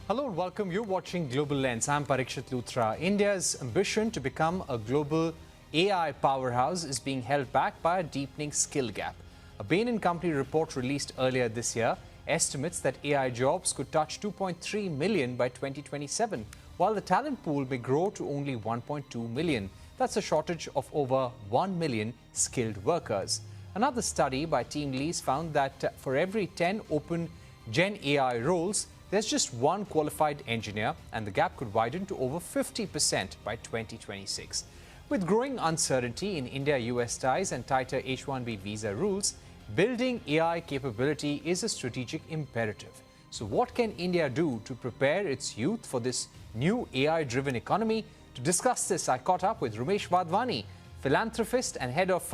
Hello and welcome. You're watching Global Lens. I'm Parikshit Luthra. India's ambition to become a global AI powerhouse is being held back by a deepening skill gap. A Bain & Company report released earlier this year estimates that AI jobs could touch 2.3 million by 2027, while the talent pool may grow to only 1.2 million. That's a shortage of over 1 million skilled workers. Another study by Team Lease found that for every 10 open Gen AI roles, there's just one qualified engineer, and the gap could widen to over 50% by 2026. With growing uncertainty in India-US ties and tighter H-1B visa rules, building AI capability is a strategic imperative. So what can India do to prepare its youth for this new AI-driven economy? To discuss this, I caught up with Romesh Wadhwani, philanthropist and head of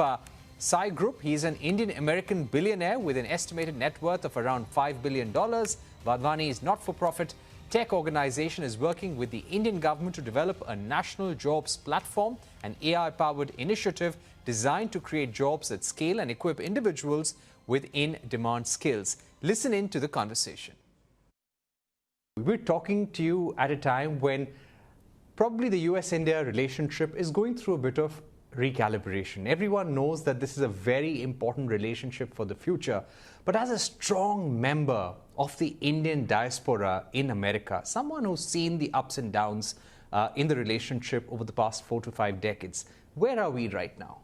Sai Group. He's an Indian-American billionaire with an estimated net worth of around $5 billion. Wadhwani's not-for-profit tech organization is working with the Indian government to develop a national jobs platform, an AI-powered initiative designed to create jobs at scale and equip individuals with in-demand skills. Listen in to the conversation. We're talking to you at a time when probably the US-India relationship is going through a bit of recalibration. Everyone knows that this is a very important relationship for the future. But as a strong member of the Indian diaspora in America, someone who's seen the ups and downs in the relationship over the past 4 to 5 decades, where are we right now?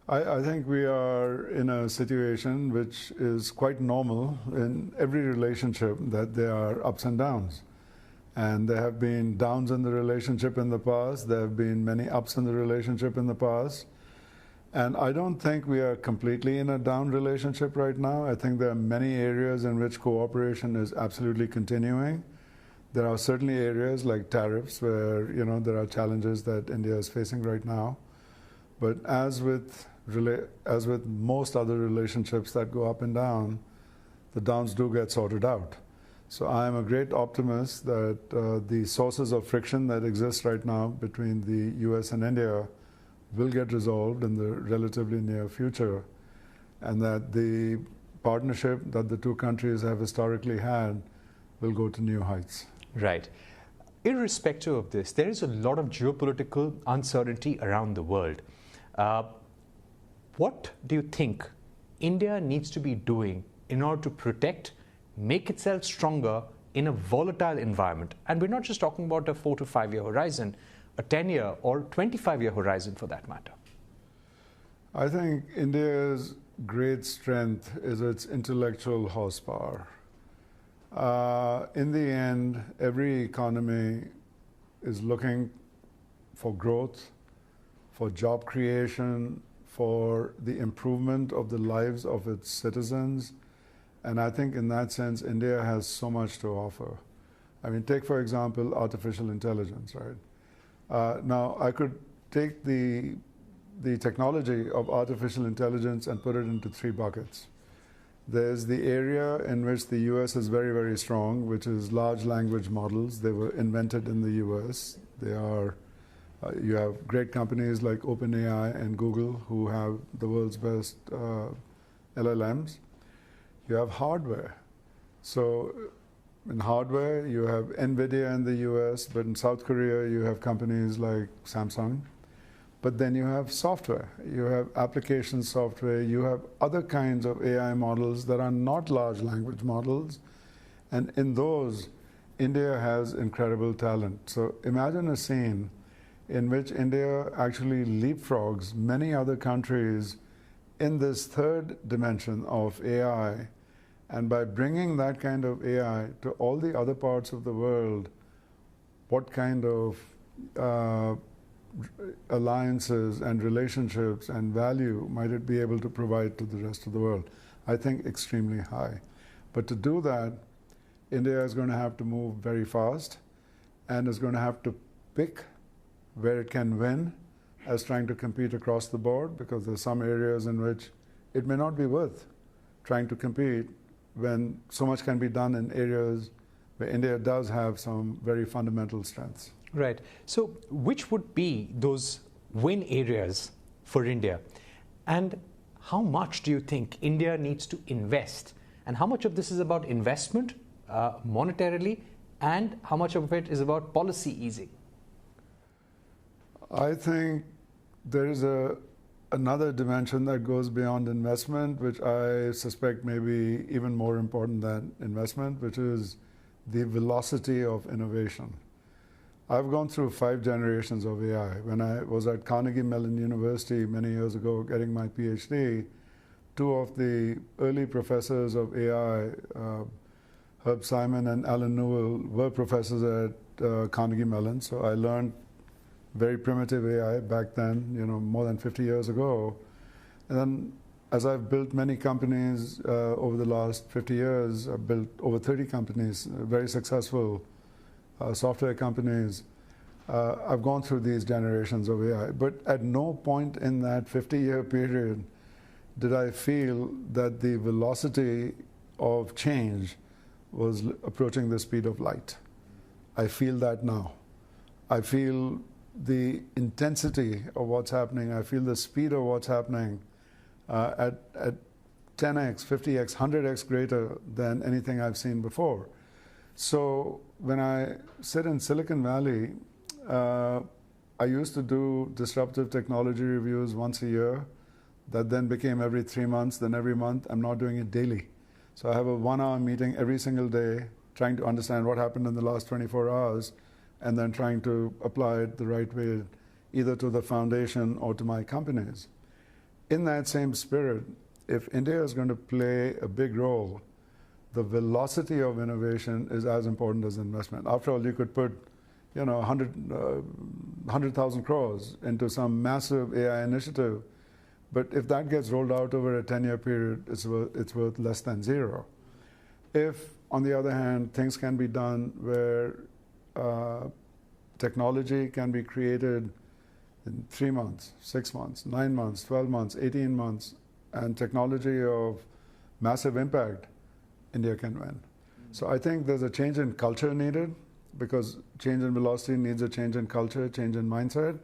I think we are in a situation which is quite normal in every relationship, that there are ups and downs. And there have been downs in the relationship in the past. There have been many ups in the relationship in the past. And I don't think we are completely in a down relationship right now. I think there are many areas in which cooperation is absolutely continuing. There are certainly areas like tariffs where, there are challenges that India is facing right now. But as with most other relationships that go up and down, the downs do get sorted out. So I am a great optimist that the sources of friction that exist right now between the US and India will get resolved in the relatively near future, and that the partnership that the two countries have historically had will go to new heights. Right. Irrespective of this, there is a lot of geopolitical uncertainty around the world. What do you think India needs to be doing in order to protect, make itself stronger in a volatile environment? And we're not just talking about a 4 to 5 year horizon, a 10-year or 25-year horizon for that matter. I think India's great strength is its intellectual horsepower. In the end, every economy is looking for growth, for job creation, for the improvement of the lives of its citizens. And I think in that sense, India has so much to offer. I mean, take, for example, artificial intelligence, right? Now, I could take the technology of artificial intelligence and put it into 3 buckets. There's the area in which the US is very, very strong, which is large language models. They were invented in the US. They are, you have great companies like OpenAI and Google who have the world's best LLMs. You have hardware. So in hardware, you have NVIDIA in the US, but in South Korea, you have companies like Samsung. But then you have software. You have application software. You have other kinds of AI models that are not large language models. And in those, India has incredible talent. So imagine a scene in which India actually leapfrogs many other countries in this third dimension of AI. And by bringing that kind of AI to all the other parts of the world, what kind of alliances and relationships and value might it be able to provide to the rest of the world? I think extremely high. But to do that, India is going to have to move very fast and is going to have to pick where it can win as trying to compete across the board, because there's some areas in which it may not be worth trying to compete when so much can be done in areas where India does have some very fundamental strengths. Right. So which would be those win areas for India? And how much do you think India needs to invest? And how much of this is about investment monetarily and how much of it is about policy easing? I think there is another dimension that goes beyond investment, which I suspect may be even more important than investment, which is the velocity of innovation. I've gone through 5 generations of AI. When I was at Carnegie Mellon University many years ago getting my PhD, 2 of the early professors of AI, Herb Simon and Alan Newell, were professors at Carnegie Mellon. So I learned very primitive AI back then, more than 50 years ago. And then as I've built many companies over the last 50 years, I've built over 30 companies, very successful software companies. I've gone through these generations of AI, but at no point in that 50-year period did I feel that the velocity of change was approaching the speed of light. I feel that now. I feel the intensity of what's happening. I feel the speed of what's happening at 10x, 50x, 100x greater than anything I've seen before. So when I sit in Silicon Valley, I used to do disruptive technology reviews once a year. That then became every 3 months, then every month. I'm now doing it daily. So I have a 1-hour meeting every single day, trying to understand what happened in the last 24 hours, and then trying to apply it the right way, either to the foundation or to my companies. In that same spirit, if India is going to play a big role, the velocity of innovation is as important as investment. After all, you could put 100,000 crores into some massive AI initiative, but if that gets rolled out over a 10-year period, it's worth less than zero. If, on the other hand, things can be done where technology can be created in 3 months, 6 months, 9 months, 12 months, 18 months, and technology of massive impact, India can win. So I think there's a change in culture needed, because change in velocity needs a change in culture, change in mindset.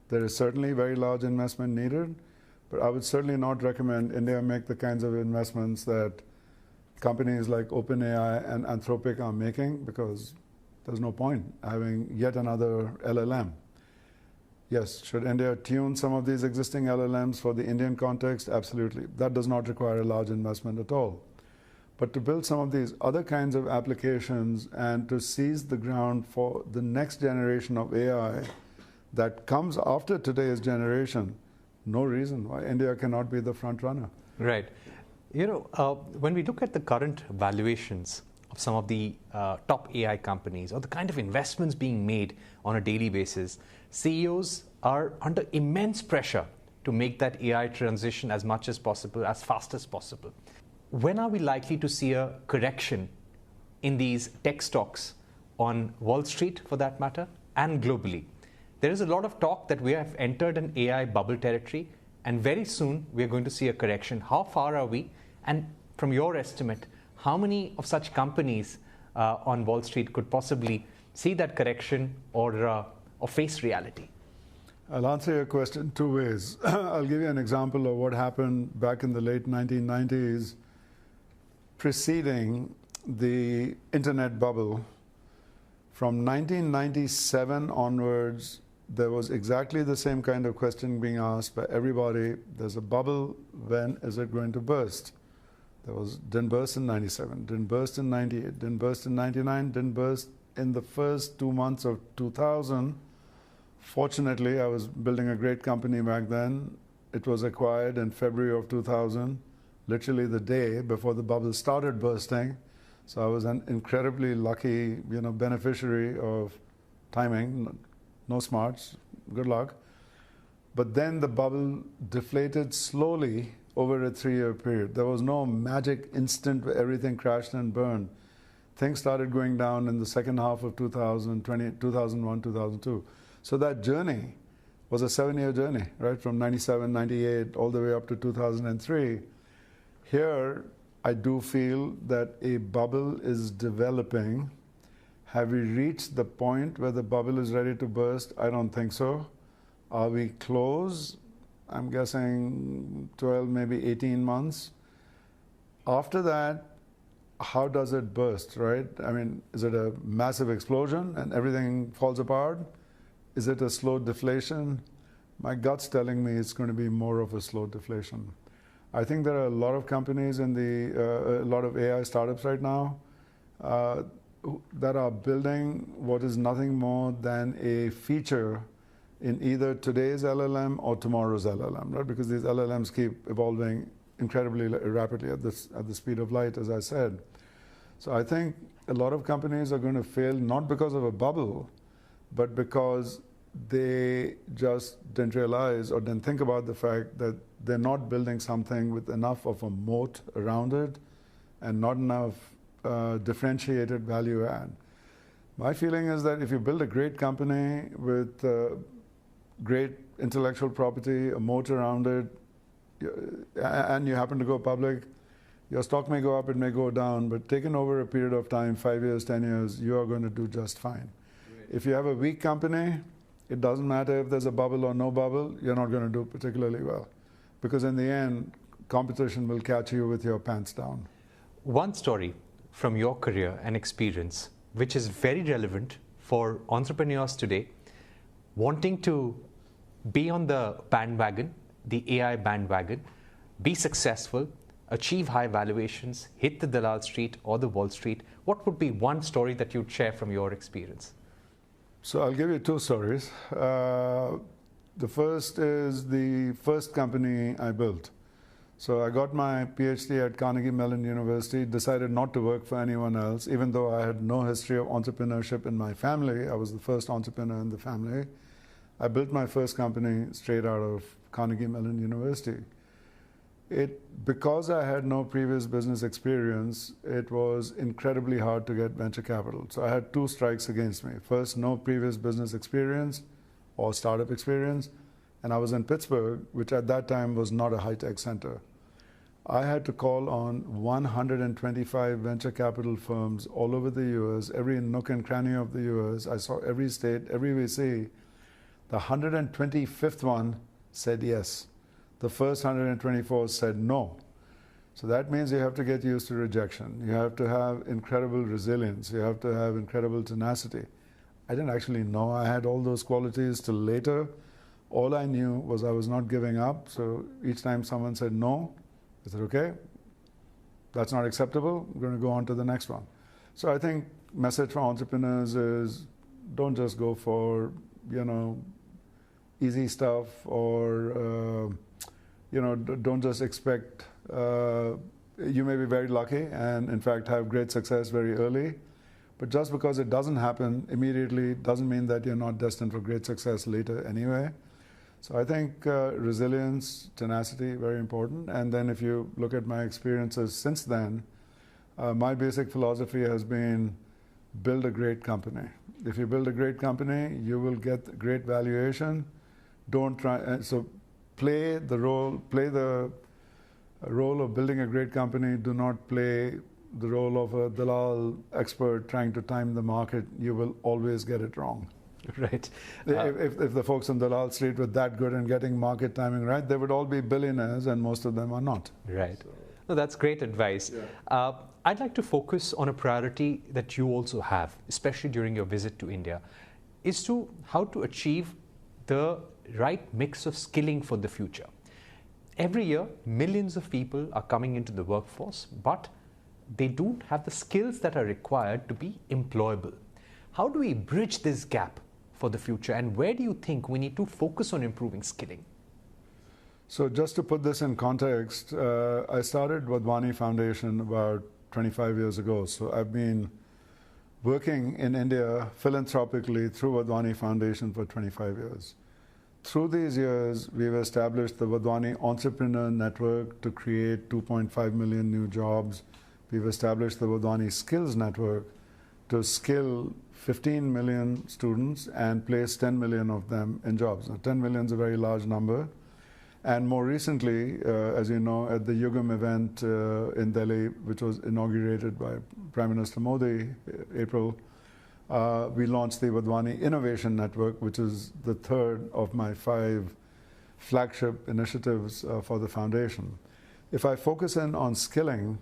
There is certainly very large investment needed, but I would certainly not recommend India make the kinds of investments that companies like OpenAI and Anthropic are making, because there's no point having yet another LLM. Yes, should India tune some of these existing LLMs for the Indian context? Absolutely. That does not require a large investment at all. But to build some of these other kinds of applications and to seize the ground for the next generation of AI that comes after today's generation, no reason why India cannot be the front runner. Right. When we look at the current valuations of some of the top AI companies, or the kind of investments being made on a daily basis, CEOs are under immense pressure to make that AI transition as much as possible, as fast as possible. When are we likely to see a correction in these tech stocks on Wall Street, for that matter, and globally? There is a lot of talk that we have entered an AI bubble territory, and very soon we are going to see a correction. How far are we? And from your estimate, how many of such companies on Wall Street could possibly see that correction or face reality? I'll answer your question 2 ways. I'll give you an example of what happened back in the late 1990s, preceding the internet bubble. From 1997 onwards, there was exactly the same kind of question being asked by everybody. There's a bubble, when is it going to burst? Didn't burst in 97, didn't burst in 98, didn't burst in 99, didn't burst in the first 2 months of 2000. Fortunately, I was building a great company back then. It was acquired in February of 2000, literally the day before the bubble started bursting. So I was an incredibly lucky, beneficiary of timing. No smarts, good luck. But then the bubble deflated slowly over a 3-year period. There was no magic instant where everything crashed and burned. Things started going down in the second half of 2001, 2002. So that journey was a 7-year journey, right? From 97, 98, all the way up to 2003. Here, I do feel that a bubble is developing. Have we reached the point where the bubble is ready to burst? I don't think so. Are we close? I'm guessing 12, maybe 18 months. After that, how does it burst, right? I mean, is it a massive explosion and everything falls apart? Is it a slow deflation? My gut's telling me it's going to be more of a slow deflation. I think there are a lot of companies in a lot of AI startups right now that are building what is nothing more than a feature in either today's LLM or tomorrow's LLM, right? Because these LLMs keep evolving incredibly rapidly at the speed of light, as I said. So I think a lot of companies are going to fail not because of a bubble, but because they just didn't realize or didn't think about the fact that they're not building something with enough of a moat around it and not enough differentiated value add. My feeling is that if you build a great company with great intellectual property, a moat around it, and you happen to go public, your stock may go up, it may go down, but taken over a period of time, 5 years, 10 years, you are going to do just fine. Great. If you have a weak company, it doesn't matter if there's a bubble or no bubble, you're not going to do particularly well. Because in the end, competition will catch you with your pants down. One story from your career and experience, which is very relevant for entrepreneurs today, wanting to be on the bandwagon, the AI bandwagon, be successful, achieve high valuations, hit the Dalal Street or the Wall Street. What would be one story that you'd share from your experience? So I'll give you two stories. The first is the first company I built. So I got my PhD at Carnegie Mellon University, decided not to work for anyone else, even though I had no history of entrepreneurship in my family. I was the first entrepreneur in the family. I built my first company straight out of Carnegie Mellon University. Because I had no previous business experience, it was incredibly hard to get venture capital. So I had two strikes against me. First, no previous business experience or startup experience. And I was in Pittsburgh, which at that time was not a high-tech center. I had to call on 125 venture capital firms all over the US, every nook and cranny of the US. I saw every state, every VC. The 125th one said yes. The first 124 said no. So that means you have to get used to rejection. You have to have incredible resilience. You have to have incredible tenacity. I didn't actually know I had all those qualities till later. All I knew was I was not giving up. So each time someone said no, I said, okay, that's not acceptable. I'm going to go on to the next one. So I think message for entrepreneurs is don't just go for, easy stuff or, don't just expect, you may be very lucky and in fact have great success very early, but just because it doesn't happen immediately doesn't mean that you're not destined for great success later anyway. So I think resilience, tenacity, very important. And then if you look at my experiences since then, my basic philosophy has been build a great company. If you build a great company, you will get great valuation. Don't try, so play the role of building a great company. Do not play the role of a Dalal expert trying to time the market. You will always get it wrong. Right. If the folks on Dalal Street were that good in getting market timing right, they would all be billionaires, and most of them are not. Right. So, no, that's great advice. Yeah. I'd like to focus on a priority that you also have, especially during your visit to India, is to how to achieve the right mix of skilling for the future. Every year, millions of people are coming into the workforce, but they don't have the skills that are required to be employable. How do we bridge this gap for the future, and where do you think we need to focus on improving skilling? So just to put this in context, I started Wadhwani Foundation about 25 years ago. So I've been working in India philanthropically through Wadhwani Foundation for 25 years. Through these years, we've established the Wadhwani Entrepreneur Network to create 2.5 million new jobs. We've established the Wadhwani Skills Network to skill 15 million students and place 10 million of them in jobs. Now, 10 million is a very large number. And more recently, as you know, at the Yugam event in Delhi, which was inaugurated by Prime Minister Modi, April, we launched the Wadhwani Innovation Network, which is the third of my 5 flagship initiatives for the foundation. If I focus in on skilling,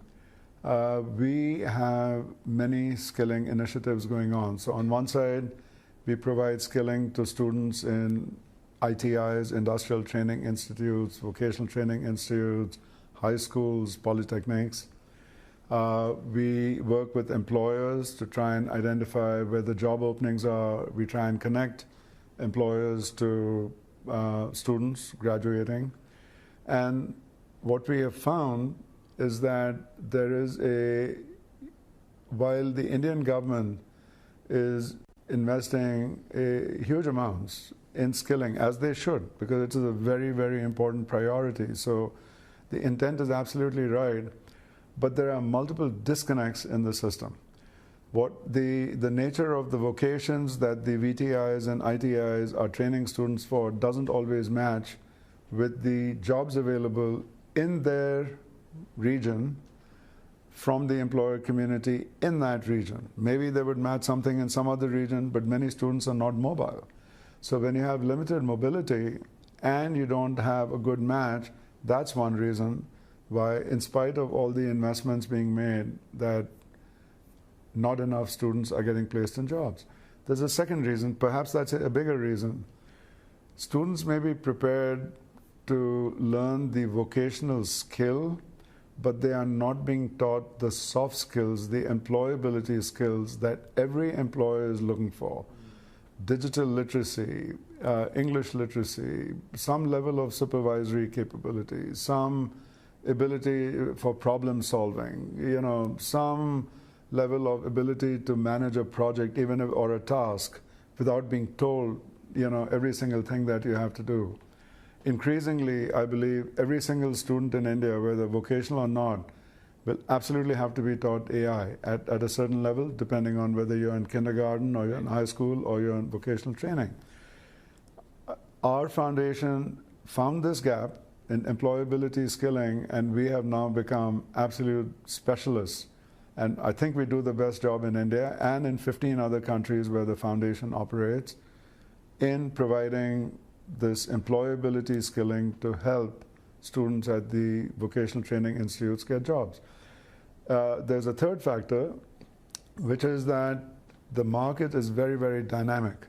we have many skilling initiatives going on. So on one side, we provide skilling to students in ITIs, industrial training institutes, vocational training institutes, high schools, polytechnics. We work with employers to try and identify where the job openings are. We try and connect employers to students graduating. And what we have found is that there is while the Indian government is investing huge amounts in skilling, as they should, because it is a very, very important priority. So the intent is absolutely right, but there are multiple disconnects in the system. What the nature of the vocations that the VTIs and ITIs are training students for doesn't always match with the jobs available in their region from the employer community in that region. Maybe they would match something in some other region, but many students are not mobile. So when you have limited mobility and you don't have a good match, that's one reason why, in spite of all the investments being made, that not enough students are getting placed in jobs. There's a second reason, perhaps that's a bigger reason. Students may be prepared to learn the vocational skill, but they are not being taught the soft skills, the employability skills that every employer is looking for. Digital literacy, English literacy, some level of supervisory capability, some ability for problem solving, some level of ability to manage a project or a task without being told, every single thing that you have to do. Increasingly, I believe every single student in India, whether vocational or not, will absolutely have to be taught AI at a certain level, depending on whether you're in kindergarten or you're in high school or you're in vocational training. Our foundation found this gap in employability skilling, and we have now become absolute specialists. And I think we do the best job in India and in 15 other countries where the foundation operates in providing this employability skilling to help students at the vocational training institutes get jobs. There's a third factor, which is that the market is very, very dynamic.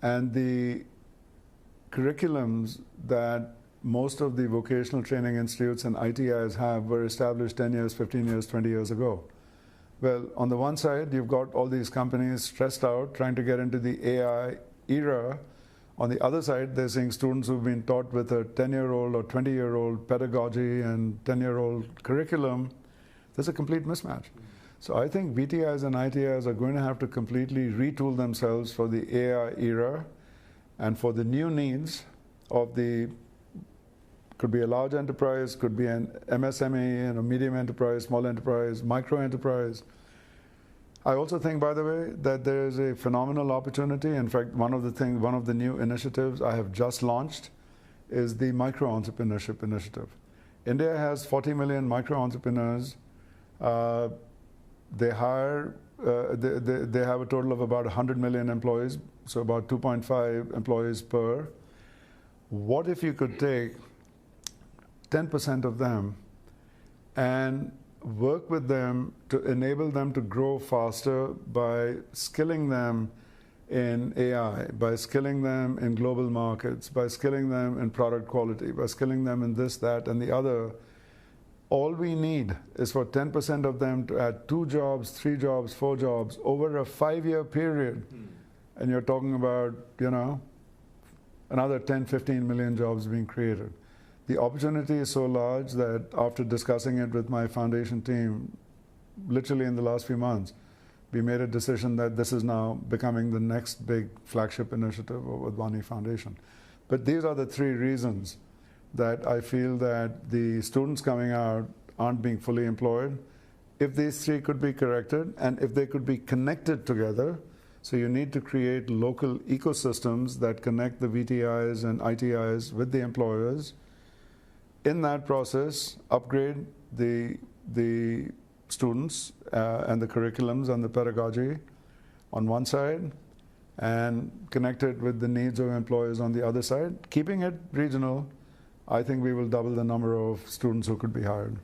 And the curriculums that most of the vocational training institutes and ITIs have were established 10 years, 15 years, 20 years ago. Well, on the one side, you've got all these companies stressed out trying to get into the AI era. On the other side, they're seeing students who've been taught with a 10-year-old or 20-year-old pedagogy and 10-year-old curriculum. There's a complete mismatch. So I think VTIs and ITIs are going to have to completely retool themselves for the AI era and for the new needs of could be a large enterprise, could be an MSME, medium enterprise, small enterprise, micro enterprise. I also think, by the way, that there is a phenomenal opportunity. In fact, one of the new initiatives I have just launched is the micro entrepreneurship initiative. India has 40 million micro entrepreneurs. They have a total of about 100 million employees, so about 2.5 employees per. What if you could take 10% of them and work with them to enable them to grow faster by skilling them in AI, by skilling them in global markets, by skilling them in product quality, by skilling them in this, that, and the other. All we need is for 10% of them to add 2 jobs, 3 jobs, 4 jobs over a 5-year period. And you're talking about, another 10, 15 million jobs being created. The opportunity is so large that after discussing it with my foundation team, literally in the last few months, we made a decision that this is now becoming the next big flagship initiative of Wadhwani Foundation. But these are the 3 reasons that I feel that the students coming out aren't being fully employed. If these 3 could be corrected and if they could be connected together, so you need to create local ecosystems that connect the VTIs and ITIs with the employers. In that process, upgrade the students and the curriculums and the pedagogy on one side, and connect it with the needs of employers on the other side. Keeping it regional, I think we will double the number of students who could be hired.